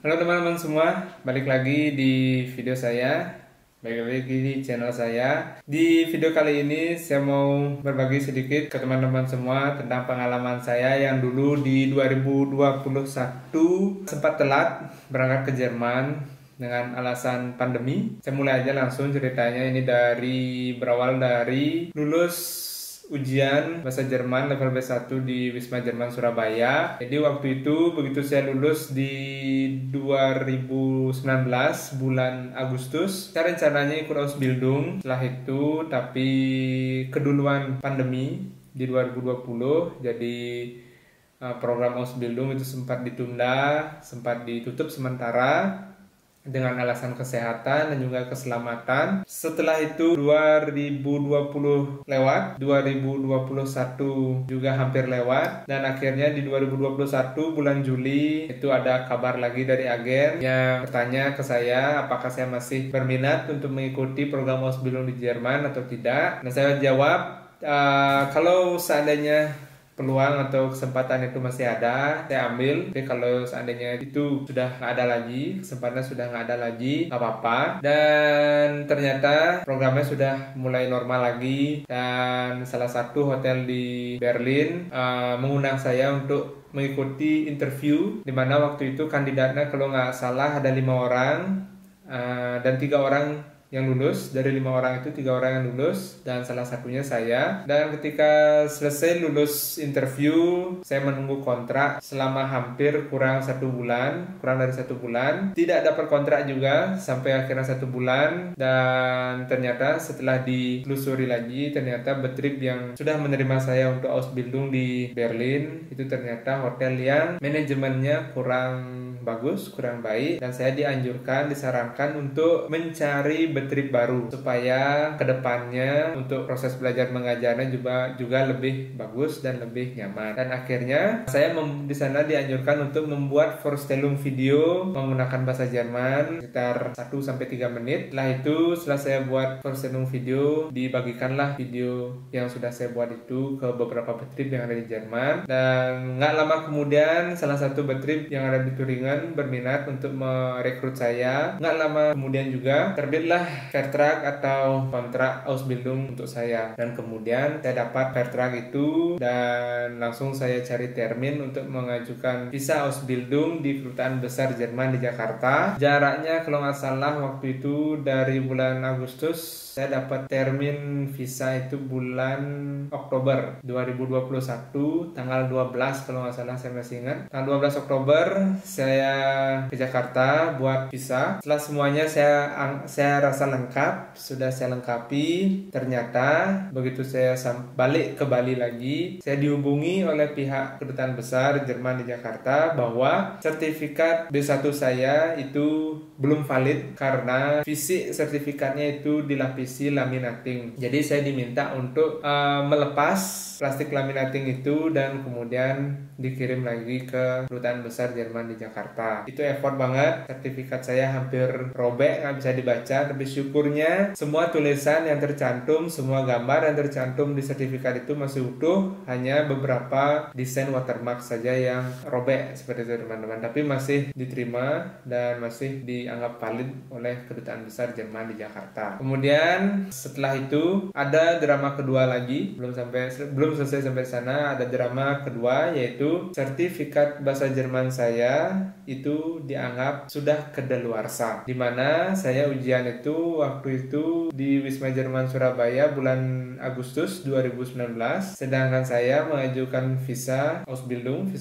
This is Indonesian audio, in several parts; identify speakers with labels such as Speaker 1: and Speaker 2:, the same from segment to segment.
Speaker 1: Halo teman-teman semua, balik lagi di video saya, balik lagi di channel saya. Di video kali ini saya mau berbagi sedikit ke teman-teman semua tentang pengalaman saya yang dulu di 2021 sempat telat berangkat ke Jerman dengan alasan pandemi. Saya mulai aja langsung ceritanya, ini berawal dari lulus ujian bahasa Jerman level B1 di Wisma Jerman Surabaya. Jadi waktu itu begitu saya lulus di 2019 bulan Agustus, saya rencananya ikut Ausbildung setelah itu, tapi keduluan pandemi di 2020. Jadi program Ausbildung itu sempat ditunda, sempat ditutup sementara dengan alasan kesehatan dan juga keselamatan. Setelah itu 2020 lewat, 2021 juga hampir lewat, dan akhirnya di 2021 bulan Juli itu ada kabar lagi dari agen yang bertanya ke saya apakah saya masih berminat untuk mengikuti program Ausbildung di Jerman atau tidak. Dan saya jawab kalau seandainya peluang atau kesempatan itu masih ada, saya ambil. Tapi kalau seandainya itu sudah nggak ada lagi, kesempatan sudah nggak ada lagi, nggak apa-apa. Dan ternyata programnya sudah mulai normal lagi, dan salah satu hotel di Berlin mengundang saya untuk mengikuti interview, dimana waktu itu kandidatnya kalau nggak salah ada 5 orang, dan 3 orang yang lulus. Dari 5 orang itu 3 orang yang lulus dan salah satunya saya. Dan ketika selesai lulus interview, saya menunggu kontrak selama hampir kurang dari 1 bulan. Tidak dapat kontrak juga sampai akhirnya 1 bulan. Dan ternyata setelah ditelusuri lagi, ternyata Betrip yang sudah menerima saya untuk Ausbildung di Berlin itu ternyata hotel yang manajemennya kurang bagus, kurang baik, dan saya disarankan untuk mencari Betrip baru supaya kedepannya untuk proses belajar mengajarnya juga lebih bagus dan lebih nyaman. Dan akhirnya saya di sana dianjurkan untuk membuat Vorstellung video menggunakan bahasa Jerman sekitar 1-3 menit. Setelah saya buat Vorstellung video, dibagikanlah video yang sudah saya buat itu ke beberapa Betrip yang ada di Jerman. Dan nggak lama kemudian salah satu Betrip yang ada di Turingan berminat untuk merekrut saya. Nggak lama kemudian juga terbitlah Vertrag atau kontrak Ausbildung untuk saya. Dan kemudian saya dapat Vertrag itu dan langsung saya cari termin untuk mengajukan visa Ausbildung di Kedutaan Besar Jerman di Jakarta. Jaraknya kalau nggak salah waktu itu dari bulan Agustus, saya dapat termin visa itu bulan Oktober 2021, tanggal 12 kalau nggak salah, saya masih ingat. Tanggal 12 Oktober saya ke Jakarta buat visa. Setelah semuanya saya rasa lengkap, sudah saya lengkapi. Ternyata begitu saya balik ke Bali lagi, saya dihubungi oleh pihak Kedutaan Besar Jerman di Jakarta bahwa sertifikat B1 saya itu belum valid karena fisik sertifikatnya itu dilapisi laminating. Jadi saya diminta untuk melepas plastik laminating itu dan kemudian dikirim lagi ke Kedutaan Besar Jerman di Jakarta. Itu effort banget, sertifikat saya hampir robek, nggak bisa dibaca, tapi syukurnya semua tulisan yang tercantum, semua gambar yang tercantum di sertifikat itu masih utuh, hanya beberapa desain watermark saja yang robek seperti itu teman-teman, tapi masih diterima dan masih dianggap valid oleh Kedutaan Besar Jerman di Jakarta. Kemudian setelah itu ada drama kedua lagi, belum selesai sampai sana. Ada drama kedua, yaitu sertifikat bahasa Jerman saya itu dianggap sudah kedaluarsa, dimana saya ujian itu waktu itu di Wisma Jerman Surabaya bulan Agustus 2019, sedangkan saya mengajukan visa Ausbildung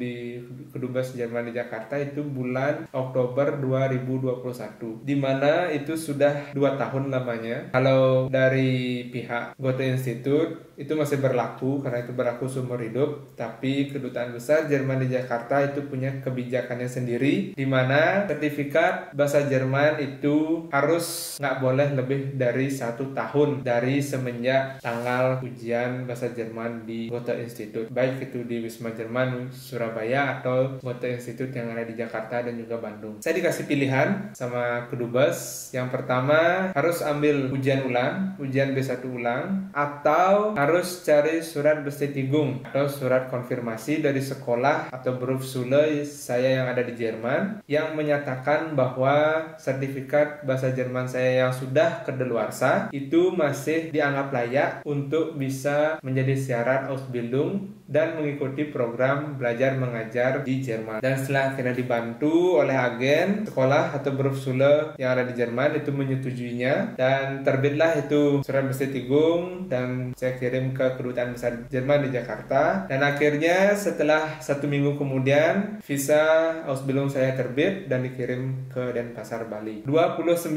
Speaker 1: di Kedubes Jerman di Jakarta itu bulan Oktober 2021, dimana itu sudah 2 tahun lamanya. Kalau dari pihak Goethe Institute itu masih berlaku karena itu berlaku seumur hidup, tapi Kedutaan Besar Jerman di Jakarta itu punya kebijakannya sendiri, di mana sertifikat bahasa Jerman itu harus nggak boleh lebih dari 1 tahun dari semenjak semenjak tanggal ujian bahasa Jerman di Goethe Institut, baik itu di Wisma Jerman Surabaya atau Goethe Institut yang ada di Jakarta dan juga Bandung. Saya dikasih pilihan sama kedubes. Yang pertama harus ambil ujian ulang, ujian B1 ulang, atau harus cari surat Bestätigung atau surat konfirmasi dari sekolah atau Berufsschule saya yang ada di Jerman yang menyatakan bahwa sertifikat bahasa Jerman saya yang sudah kedaluarsa itu masih dianggap layak untuk bisa menjadi syarat Ausbildung dan mengikuti program belajar mengajar di Jerman. Dan setelah akhirnya dibantu oleh agen sekolah atau Berufsschule yang ada di Jerman itu menyetujuinya, dan terbitlah itu surat Bestätigung dan saya kirim ke kedutaan besar Jerman di Jakarta. Dan akhirnya setelah 1 minggu kemudian visa Ausbildung saya terbit dan dikirim ke Denpasar, Bali. 29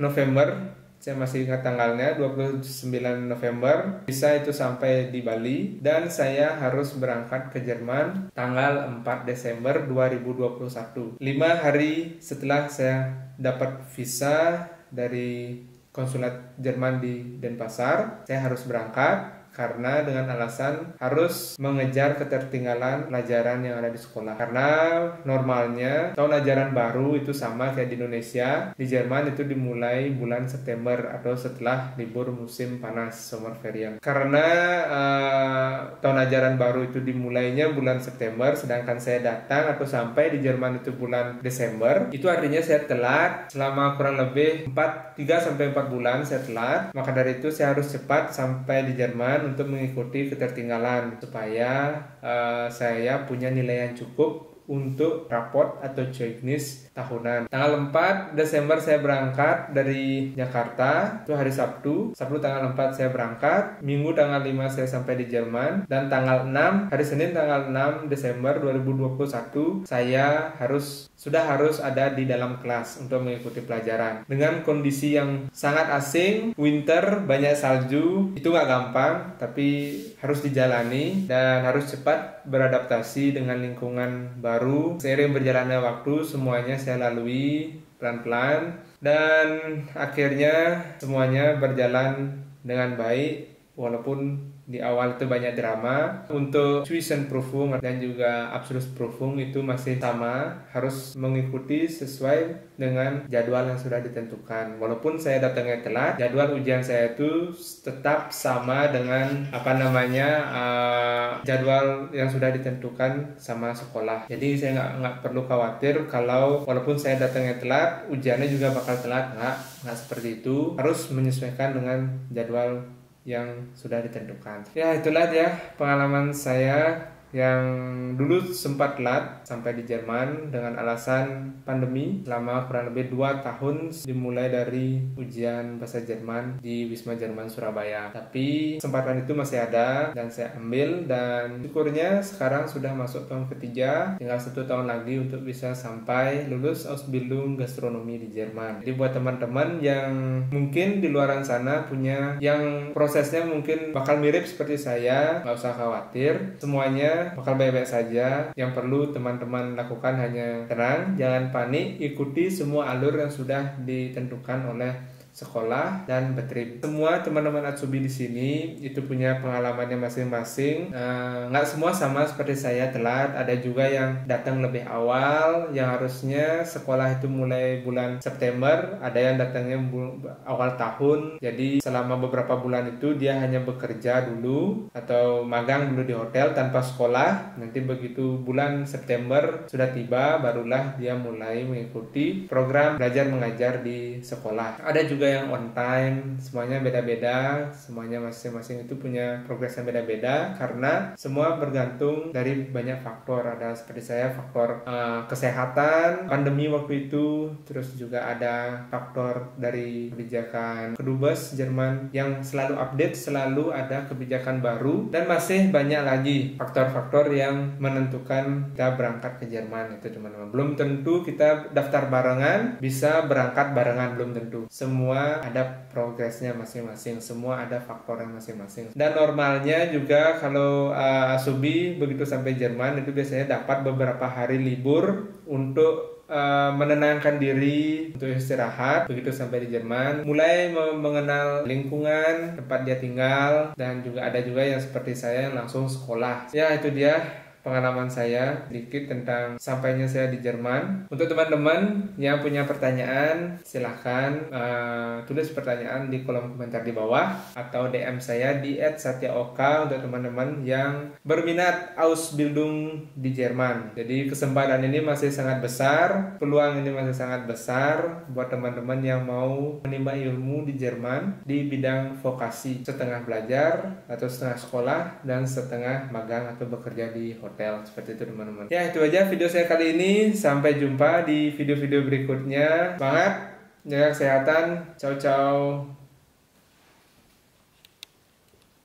Speaker 1: November, saya masih ingat tanggalnya, 29 November visa itu sampai di Bali dan saya harus berangkat ke Jerman tanggal 4 Desember 2021. 5 hari setelah saya dapat visa dari konsulat Jerman di Denpasar, saya harus berangkat karena dengan alasan harus mengejar ketertinggalan pelajaran yang ada di sekolah. Karena normalnya tahun ajaran baru itu sama kayak di Indonesia, di Jerman itu dimulai bulan September atau setelah libur musim panas, Sommerferien. Karena tahun ajaran baru itu dimulainya bulan September, sedangkan saya datang atau sampai di Jerman itu bulan Desember, itu artinya saya telat selama kurang lebih 3-4 bulan saya telat. Maka dari itu saya harus cepat sampai di Jerman untuk mengikuti ketertinggalan supaya saya punya nilai yang cukup untuk raport atau Zeugnis tahunan. Tanggal 4 Desember saya berangkat dari Jakarta, itu hari Sabtu tanggal 4 saya berangkat, Minggu tanggal 5 saya sampai di Jerman, dan tanggal 6 hari Senin tanggal 6 Desember 2021 saya sudah harus ada di dalam kelas untuk mengikuti pelajaran. Dengan kondisi yang sangat asing, winter, banyak salju, itu nggak gampang, tapi harus dijalani dan harus cepat beradaptasi dengan lingkungan baru. Seiring berjalannya waktu, semuanya saya lalui pelan-pelan dan akhirnya semuanya berjalan dengan baik walaupun di awal itu banyak drama. Untuk Zwischenprüfung dan juga Abschlussprüfung itu masih sama, harus mengikuti sesuai dengan jadwal yang sudah ditentukan. Walaupun saya datangnya telat, jadwal ujian saya itu tetap sama dengan jadwal yang sudah ditentukan sama sekolah. Jadi saya nggak perlu khawatir kalau walaupun saya datangnya telat, ujiannya juga bakal telat. Nggak seperti itu. Harus menyesuaikan dengan jadwal yang sudah ditentukan. Ya, itulah ya pengalaman saya yang dulu sempat telat sampai di Jerman dengan alasan pandemi selama kurang lebih 2 tahun dimulai dari ujian bahasa Jerman di Wisma Jerman Surabaya. Tapi kesempatan itu masih ada dan saya ambil, dan syukurnya sekarang sudah masuk tahun ketiga, tinggal 1 tahun lagi untuk bisa sampai lulus Ausbildung Gastronomi di Jerman. Jadi buat teman-teman yang mungkin di luaran sana punya yang prosesnya mungkin bakal mirip seperti saya, nggak usah khawatir, semuanya bakal baik-baik saja. Yang perlu teman-teman lakukan hanya tenang, jangan panik, ikuti semua alur yang sudah ditentukan oleh sekolah dan Betrip. Semua teman-teman Atsubi di sini itu punya pengalamannya masing-masing. Nggak semua sama seperti saya telat. Ada juga yang datang lebih awal, yang harusnya sekolah itu mulai bulan September. Ada yang datangnya awal tahun. Jadi selama beberapa bulan itu dia hanya bekerja dulu atau magang dulu di hotel tanpa sekolah. Nanti begitu bulan September sudah tiba, barulah dia mulai mengikuti program belajar mengajar di sekolah. Ada juga yang on time, semuanya beda-beda, semuanya masing-masing itu punya progres yang beda-beda karena semua bergantung dari banyak faktor. Ada seperti saya faktor kesehatan, pandemi waktu itu, terus juga ada faktor dari kebijakan kedubes Jerman yang selalu update, selalu ada kebijakan baru, dan masih banyak lagi faktor-faktor yang menentukan kita berangkat ke Jerman itu teman-teman. Belum tentu kita daftar barengan bisa berangkat barengan, belum tentu. Semua ada progresnya masing-masing, semua ada faktornya masing-masing. Dan normalnya juga kalau Asubi begitu sampai Jerman itu biasanya dapat beberapa hari libur untuk menenangkan diri untuk istirahat begitu sampai di Jerman, mulai mengenal lingkungan tempat dia tinggal, dan juga ada juga yang seperti saya yang langsung sekolah. Ya, itu dia pengalaman saya sedikit tentang sampainya saya di Jerman. Untuk teman-teman yang punya pertanyaan, silahkan tulis pertanyaan di kolom komentar di bawah atau DM saya di @satyaoka untuk teman-teman yang berminat Ausbildung di Jerman. Jadi kesempatan ini masih sangat besar, peluang ini masih sangat besar buat teman-teman yang mau menimba ilmu di Jerman di bidang vokasi, setengah belajar atau setengah sekolah dan setengah magang atau bekerja di hotel. Seperti itu teman-teman. Ya, itu aja video saya kali ini. Sampai jumpa di video-video berikutnya. Semangat, jaga kesehatan. Ciao ciao.